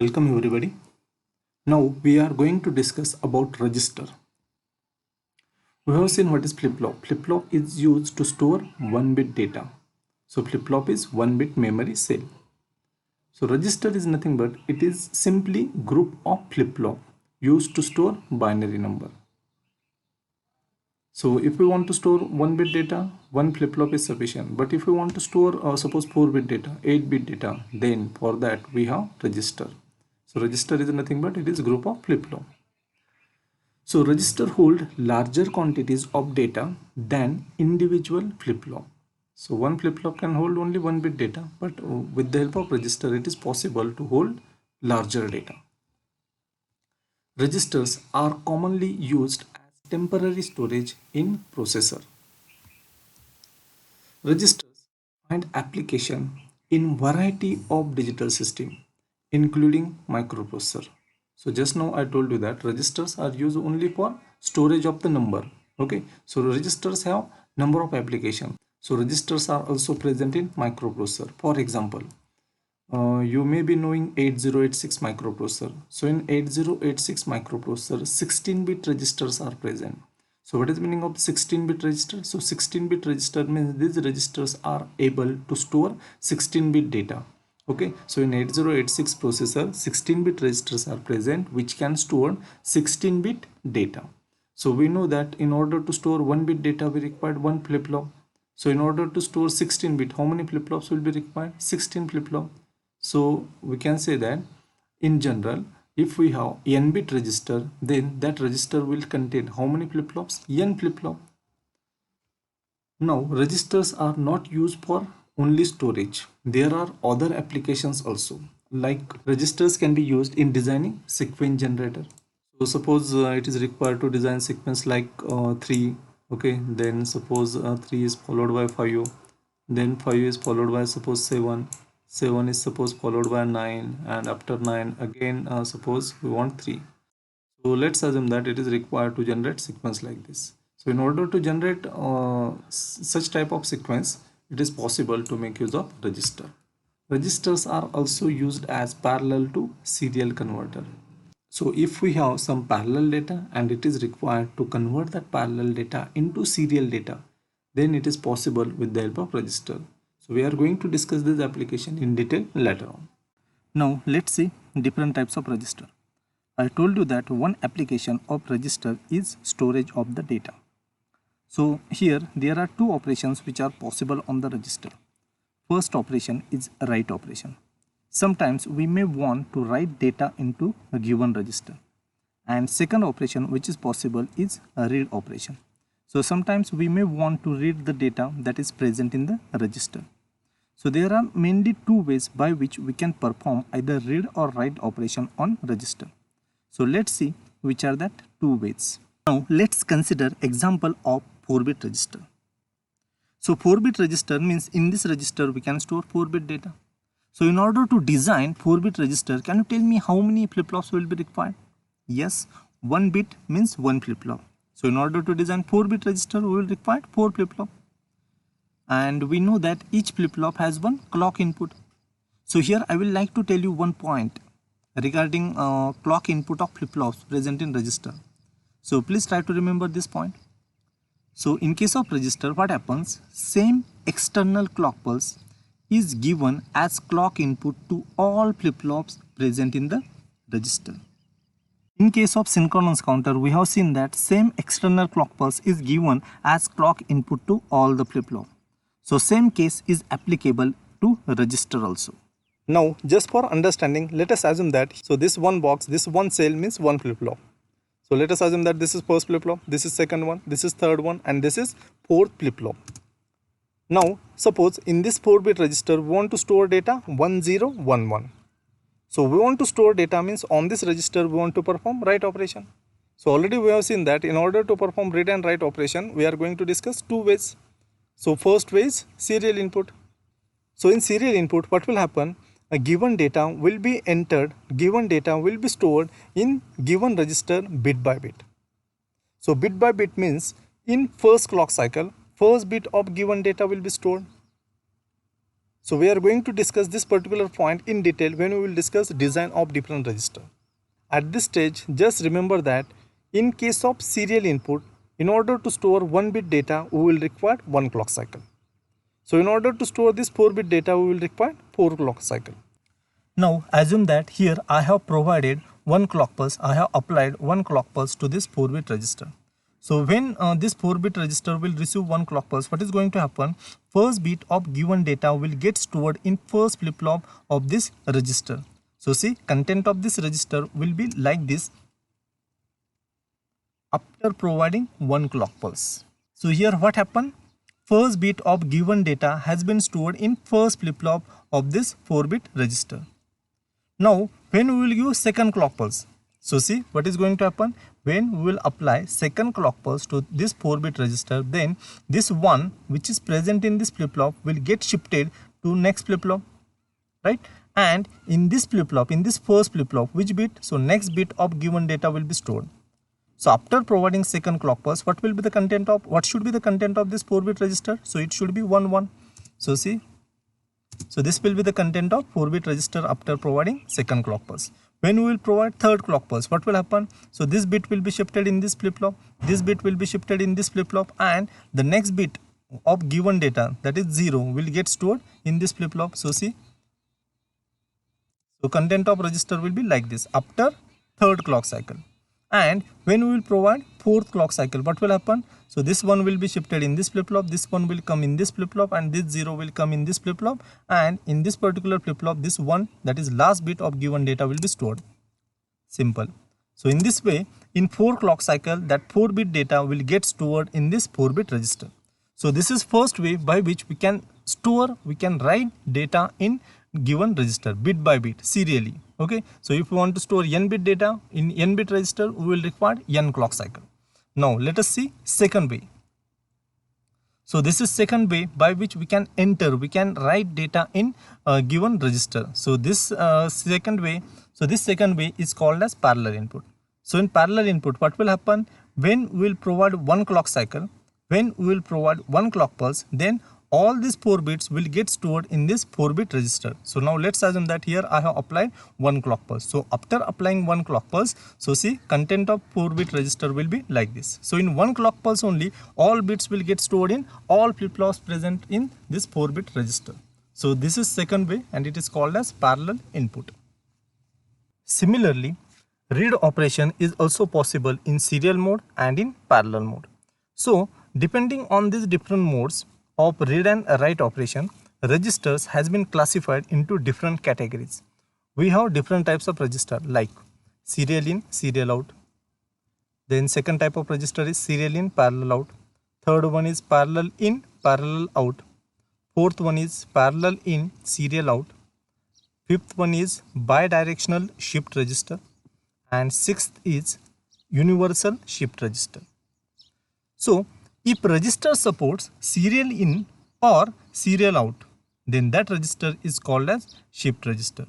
Welcome everybody. Now we are going to discuss about register. We have seen what is flip-flop. Flip-flop is used to store 1-bit data. So flip-flop is 1-bit memory cell. So register is nothing but it is simply group of flip-flop used to store binary number. So if we want to store 1-bit data, one flip-flop is sufficient. But if we want to store suppose 4-bit data, 8-bit data, then for that we have register. So register is nothing but it is group of flip-flop. So register hold larger quantities of data than individual flip-flop. So one flip-flop can hold only 1-bit data, but with the help of register it is possible to hold larger data. Registers are commonly used as temporary storage in processor. Registers find application in variety of digital system, including microprocessor. So just now I told you that registers are used only for storage of the number. Okay, so registers have number of application. So registers are also present in microprocessor. For example, you may be knowing 8086 microprocessor. So in 8086 microprocessor, 16-bit registers are present. So what is the meaning of 16-bit register? So 16-bit register means these registers are able to store 16-bit data. Okay, so in 8086 processor, 16-bit registers are present which can store 16-bit data. So we know that in order to store 1-bit data, we required one flip-flop. So in order to store 16-bit, how many flip-flops will be required? 16 flip-flop. So we can say that in general, if we have n-bit register, then that register will contain how many flip-flops? N flip-flop. Now registers are not used for only storage. There are other applications also. Like registers can be used in designing sequence generator. So suppose it is required to design sequence like 3. Okay, then suppose 3 is followed by 5, then 5 is followed by suppose 7, 7 is suppose followed by 9, and after 9 again suppose we want 3. So let's assume that it is required to generate sequence like this. So in order to generate such type of sequence, it is possible to make use of register. Registers are also used as parallel to serial converter. So if we have some parallel data and it is required to convert that parallel data into serial data, then it is possible with the help of register. So we are going to discuss this application in detail later on. Now let's see different types of register. I told you that one application of register is storage of the data. So here there are two operations which are possible on the register. First operation is write operation. Sometimes we may want to write data into a given register. And second operation which is possible is a read operation. So sometimes we may want to read the data that is present in the register. So there are mainly two ways by which we can perform either read or write operation on register. So let's see which are that two ways. Now let's consider example of 4-bit register. So 4-bit register means in this register we can store 4-bit data. So in order to design 4-bit register, can you tell me how many flip-flops will be required? Yes, 1 bit means 1 flip-flop. So in order to design 4-bit register, we will require 4 flip-flop. And we know that each flip-flop has one clock input. So here I will like to tell you one point regarding clock input of flip-flops present in register. So please try to remember this point. So in case of register, what happens? Same external clock pulse is given as clock input to all flip-flops present in the register. In case of synchronous counter, we have seen that same external clock pulse is given as clock input to all the flip-flop. So same case is applicable to register also. Now just for understanding, let us assume that so this one box, this one cell means one flip-flop. So let us assume that this is first flip-flop, this is second one, this is third one, and this is fourth flip-flop. Now suppose in this 4-bit register we want to store data 1011. So we want to store data means on this register we want to perform write operation. So already we have seen that in order to perform read and write operation we are going to discuss two ways. So first way is serial input. So in serial input what will happen? A given data will be entered, given data will be stored in given register bit by bit. So bit by bit means in first clock cycle, first bit of given data will be stored. So we are going to discuss this particular point in detail when we will discuss design of different register. At this stage, just remember that in case of serial input, in order to store 1-bit data, we will require 1 clock cycle. So in order to store this 4-bit data, we will require 4 clock cycle. Now assume that here I have provided 1 clock pulse, I have applied 1 clock pulse to this 4-bit register. So when this 4-bit register will receive 1 clock pulse, what is going to happen? First bit of given data will get stored in first flip-flop of this register. So see, content of this register will be like this after providing 1 clock pulse. So here what happened? First bit of given data has been stored in first flip-flop of this 4-bit register. Now when we will use second clock pulse, so see what is going to happen? When we will apply second clock pulse to this 4-bit register, then this 1 which is present in this flip-flop will get shifted to next flip-flop, right? And in this flip-flop, in this first flip-flop, which bit? So next bit of given data will be stored. So after providing second clock pulse, what will be the content of, what should be the content of this 4-bit register? So it should be 1 1. So see, so this will be the content of 4-bit register after providing second clock pulse. When we will provide third clock pulse, what will happen? So this bit will be shifted in this flip-flop, this bit will be shifted in this flip-flop, and the next bit of given data, that is 0, will get stored in this flip-flop. So see, so content of register will be like this after third clock cycle. And when we will provide fourth clock cycle, what will happen? So this one will be shifted in this flip-flop, this one will come in this flip-flop, and this 0 will come in this flip-flop, and in this particular flip-flop, this 1, that is last bit of given data, will be stored. Simple. So in this way, in 4 clock cycle, that 4-bit data will get stored in this 4-bit register. So this is first way by which we can store, we can write data in given register bit by bit serially. Okay, so if we want to store n bit data in n bit register, we will require n clock cycle. Now let us see second way. So this is second way by which we can enter, we can write data in a given register. So this second way, is called as parallel input. So in parallel input, what will happen? When we will provide 1 clock cycle, when we will provide 1 clock pulse, then all these 4 bits will get stored in this 4-bit register. So now let's assume that here I have applied 1 clock pulse. So after applying 1 clock pulse, so see, content of 4-bit register will be like this. So in 1 clock pulse only, all bits will get stored in all flip-flops present in this 4-bit register. So this is second way, and it is called as parallel input. Similarly, read operation is also possible in serial mode and in parallel mode. So depending on these different modes of read and write operation, registers has been classified into different categories. We have different types of register like serial in, serial out. Then second type of register is serial in, parallel out. Third one is parallel in, parallel out. Fourth one is parallel in, serial out. Fifth one is bidirectional shift register. And sixth is universal shift register. So if register supports serial in or serial out, then that register is called as shift register.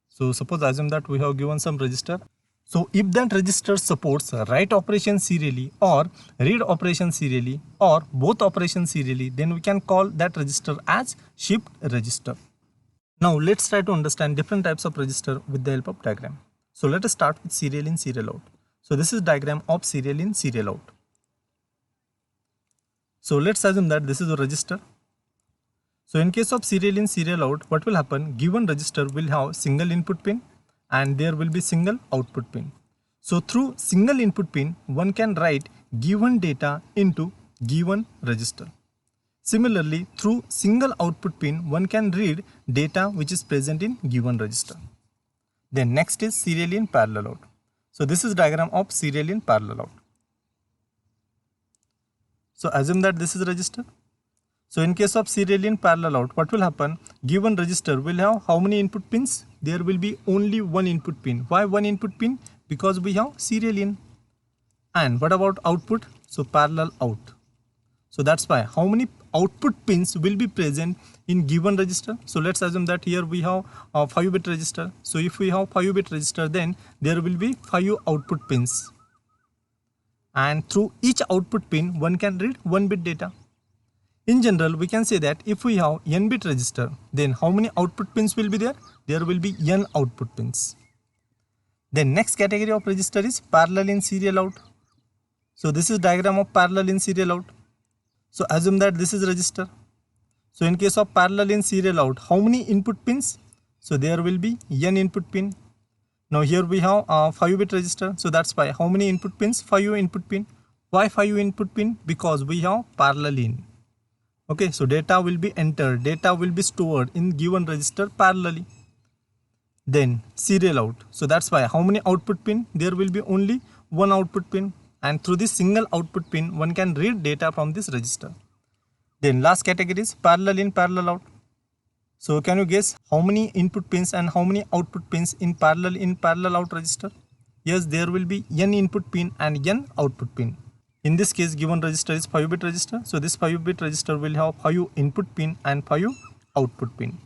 So suppose assume that we have given some register. So if that register supports write operation serially or read operation serially or both operations serially, then we can call that register as shift register. Now let's try to understand different types of register with the help of diagram. So let us start with serial in, serial out. So this is diagram of serial in, serial out. So let's assume that this is a register. So in case of serial in, serial out, what will happen? Given register will have single input pin and there will be single output pin. So through single input pin, one can write given data into given register. Similarly, through single output pin, one can read data which is present in given register. Then next is serial in, parallel out. So this is diagram of serial in, parallel out. So assume that this is register. So in case of serial in, parallel out, what will happen? Given register will have how many input pins? There will be only one input pin. Why one input pin? Because we have serial in. And what about output? So parallel out. So that's why how many output pins will be present in given register. So let's assume that here we have a 5-bit register. So if we have 5-bit register, then there will be 5 output pins. And through each output pin, one can read 1-bit data. In general, we can say that if we have n bit register, then how many output pins will be there? There will be n output pins. Then next category of register is parallel in serial out. So this is diagram of parallel in serial out. So assume that this is register. So in case of parallel in serial out, how many input pins? So there will be n input pin. Now here we have 5 bit register. So that's why how many input pins? 5 input pin. Why 5 input pin? Because we have parallel in. Okay, so data will be entered, data will be stored in given register parallelly. Then serial out. So that's why how many output pin? There will be only one output pin, and through this single output pin one can read data from this register. Then last category is parallel in parallel out. So can you guess how many input pins and how many output pins in parallel out register? Yes, there will be n input pin and n output pin. In this case, given register is 5 bit register. So this 5 bit register will have 5 input pin and 5 output pin.